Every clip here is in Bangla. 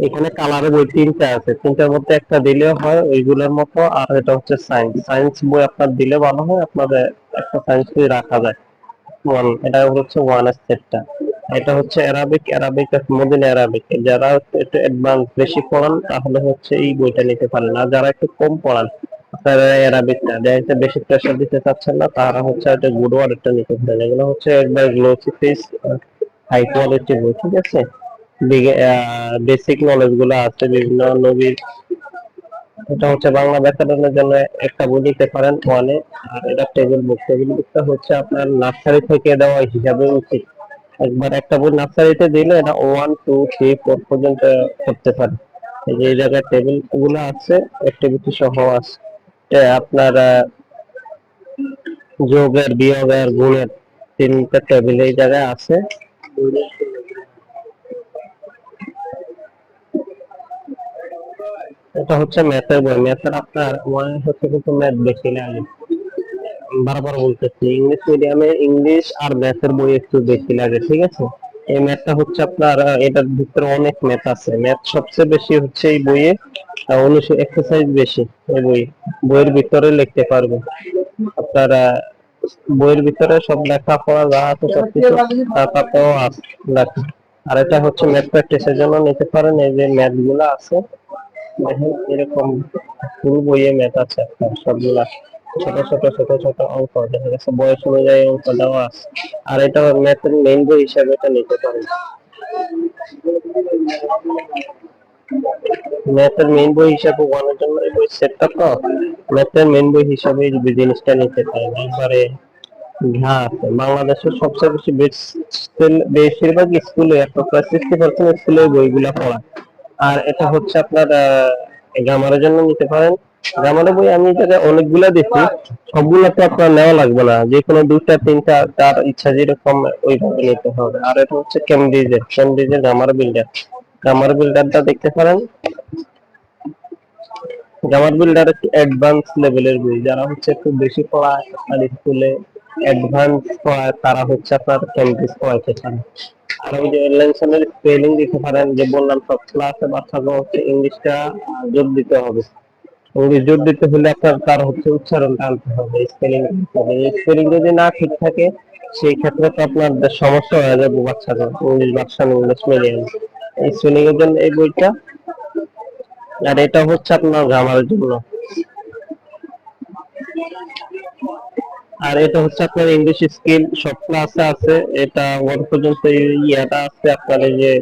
এখানে কালারে বই তিনটা আছে, তিনটার মধ্যে একটা দিলেও হয় ওইগুলোর মতো। আর এটা হচ্ছে সায়েন্স, সায়েন্স বই আপনার দিলে ভালো হয়, আপনাদের একটা সায়েন্স বই রাখা যায় ওয়ান। এটা হচ্ছে ওয়ান সেটটা। এটা হচ্ছে অ্যারাবিক, অ্যারাবিক মদিনা অ্যারাবিক। যারা একটু অ্যাডভান্স বেশি পড়ান তাহলে হচ্ছে এই বইটা নিতে পারেন, আর যারা একটু কম পড়ান আপনারা অ্যারাবিকটা যারা বেশি প্রেশার দিতে চাচ্ছেন না তারা হচ্ছে একটা গুড ওয়ার্ডটা নিতে পারেন। এগুলো হচ্ছে একবার গ্লোসি ফেস, হাই কোয়ালিটি বই, ঠিক আছে। বেসিক নলেজ গুলো আছে বিভিন্ন নবীর। এটা হচ্ছে বাংলা ব্যাকরণের জন্য একটা বই নিতে পারেন ওয়ানে। আর এটা টেবিল বুক, টেবিল বুকটা হচ্ছে আপনার নার্সারি থেকে দেওয়া হিসাবে উচিত। একবার একটা বই নার্সারিতে দিলে এটা 1 2 3 4 পর্যন্ত করতে পারে। এই যে এই জায়গায় টেবিল গুলো আছে, অ্যাক্টিভিটি সহ আছে। আপনার যোগের, বিয়োগের, গুণের তিনটা টেবিল এই জায়গায় আছে। এটা হচ্ছে ম্যাথের বই। ম্যাথের আপনার মনে হচ্ছে কিন্তু ম্যাথ বেশি লাগে, বারবার বলতেছি। ইংলিশ মিডিয়ামে ইংলিশ আর ম্যাথের বই একটু বেশি লাগে, ঠিক আছে। এই ম্যাথটা হচ্ছে আপনার এটার ভিতরে অনেক ম্যাথ আছে, ম্যাথ সবচেয়ে বেশি হচ্ছে এই বইয়ে। এক্সারসাইজ বেশি এই বই, বইয়ের ভিতরে লিখতে পারবে আপনারা। বইয়ের ভিতরে সব লেখা পড়া যা আছে সবকিছু তাতেও লেখা। আর এটা হচ্ছে ম্যাথ প্র্যাকটিসের জন্য নিতে পারেন। এই যে ম্যাথ গুলো আছে দেখেন, এরকম ফুল বইয়ে ম্যাথ আছে আপনার সবগুলা। ছোট ছোট ছোট ছোট অঙ্ক দেখা যাচ্ছে, বয়স অনুযায়ী অঙ্ক দেওয়া আছে। আর এটা ম্যাথের মেইন বই হিসাবে এটা নিতে পারেন। ম্যাথের মেইন বই হিসাবে ওয়ানের জন্য এই বই সেটটা, তো ম্যাথের মেইন বই হিসাবে এই জিনিসটা নিতে পারেন একবারে। হ্যাঁ, বাংলাদেশের সবচেয়ে বেশিরভাগ স্কুলে একটা প্রায় 60% স্কুলে বইগুলা পড়া। আর এটা হচ্ছে আপনার গ্রামারের জন্য নিতে পারেন। গ্রামারের বই আমি এটাকে অনেকগুলা দিচ্ছি, সবগুলা তো আপনার নেওয়া লাগবে না, যে কোনো দুইটা তিনটা তার ইচ্ছা যেরকম ওইভাবে নিতে হবে। আর এটা হচ্ছে কেমব্রিজের গ্রামার বিল্ডার। গ্রামার বিল্ডারটা দেখতে পারেন। গ্রামার বিল্ডার একটু অ্যাডভান্স লেভেলের বই, যারা হচ্ছে একটু বেশি পড়ায় আপনার স্কুলে অ্যাডভান্স পড়ায় তারা হচ্ছে আপনার কেমব্রিজ পড়াইতে পারে। আর ওই যে লেসনের স্পেলিং দিতে পারেন, যে বললাম সব ক্লাসে বাচ্চাকে হচ্ছে ইংলিশটা জোর দিতে হবে। ইংলিশ জোর দিতে হলে আপনার তার হচ্ছে উচ্চারণটা আনতে হবে, স্পেলিং দিতে হবে। স্পেলিং যদি না ঠিক থাকে সেই ক্ষেত্রে তো আপনার সমস্যা হয়ে যাবে বাচ্চাদের, ইংলিশ ভার্সন ইংলিশ মিডিয়াম। এই স্পেলিং এর জন্য এই বইটা। আর এটা হচ্ছে আপনার গ্রামারের জন্য। আর এটা হচ্ছে আপনার ইংলিশ স্কিল সব ক্লাসে আছে। এটা ওয়ান পর্যন্ত ইয়াটা আছে আপনার, এই যে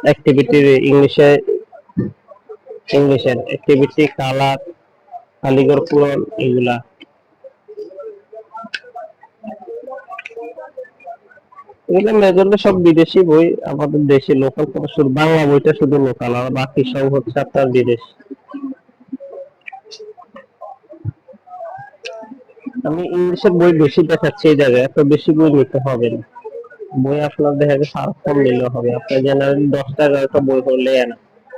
অ্যাক্টিভিটি ইংলিশে, ইংলিশের অ্যাক্টিভিটি, কালার, কালিগর পূরণ, এগুলা। এগুলো মেজরলি সব বিদেশি বই, আমাদের দেশি লোকাল কোনো শুধু বাংলা বইটা শুধু লোকাল, আর বাকি সব হচ্ছে আপনার বিদেশ। আমি ইংলিশের বই বেশি দেখাচ্ছি এই জায়গায়, এত বেশি বই নিতে হবে না। বই আপনার দেখা গেছে আর কম নিলেও হবে, আপনার জেনারেলি 10টা 11টা বই হলে না।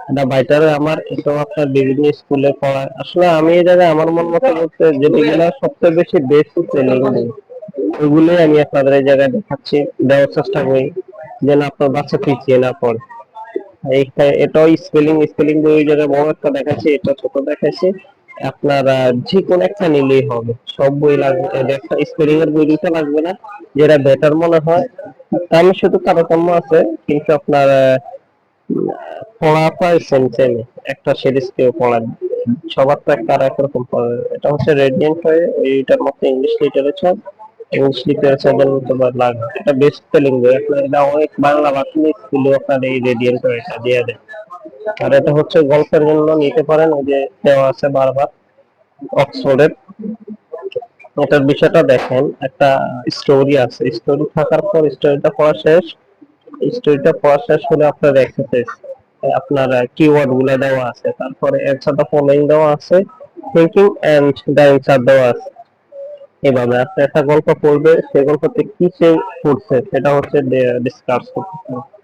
এটা বাইটারে আমার, এটাও আপনার বিভিন্ন স্কুলে পড়ায়। আসলে আমি এই জায়গায় আমার মন মতো বলতে যেগুলো সবচেয়ে বেশি বেস্ট সেলিং বই ওইগুলোই আমি আপনাদের এই জায়গায় দেখাচ্ছি, দেওয়ার চেষ্টা করি যেন আপনার বাচ্চা পিছিয়ে না পড়ে। এটাও স্পেলিং, স্পেলিং বই ওই জায়গায় বড় একটা দেখাচ্ছি, এটা ছোট দেখাচ্ছি। আপনারা যে কোনো একটা নিলেই হবে, সব বই লাগবে। একটা স্পেলিং এর বই দিতে লাগবে না, যেটা বেটার মনে হয়। আমি শুধু তারতম্য আছে, কিন্তু আপনার পড়া প্রায় সেম সেম। একটা সিরিজ কেউ পড়ান, সবার তো একটা আর একরকম পড়ে। এটা হচ্ছে রেডিয়েন্ট হয়ে এইটার মধ্যে ইংলিশ লিটারেচার, ইংলিশ লিটারেচার জন্য তোমার লাগবে। এটা বেস্ট সেলিং বই আপনার, এটা অনেক বাংলা ভাষী স্কুলে আপনার এই রেডিয়েন্ট এটা দিয়ে দেয়। আর এটা হচ্ছে গল্পের জন্য নিতে পারেন, ওই যে দেওয়া আছে বারবার অক্সফোর্ডের। এটার বিষয়টা দেখেন, একটা স্টোরি আছে, স্টোরি থাকার পর স্টোরিটা পড়া শেষ হলে আপনার এক্সারসাইজ, আপনার কিওয়ার্ড গুলা দেওয়া আছে, তারপরে অ্যান্সার দা ফলোইং দেওয়া আছে, থিঙ্কিং এন্ড দা অ্যান্সার দেওয়া আছে। এভাবে আপনি একটা গল্প পড়বে, সেই গল্পতে কি সে করছে সেটা হচ্ছে ডিসকাস করতে হবে।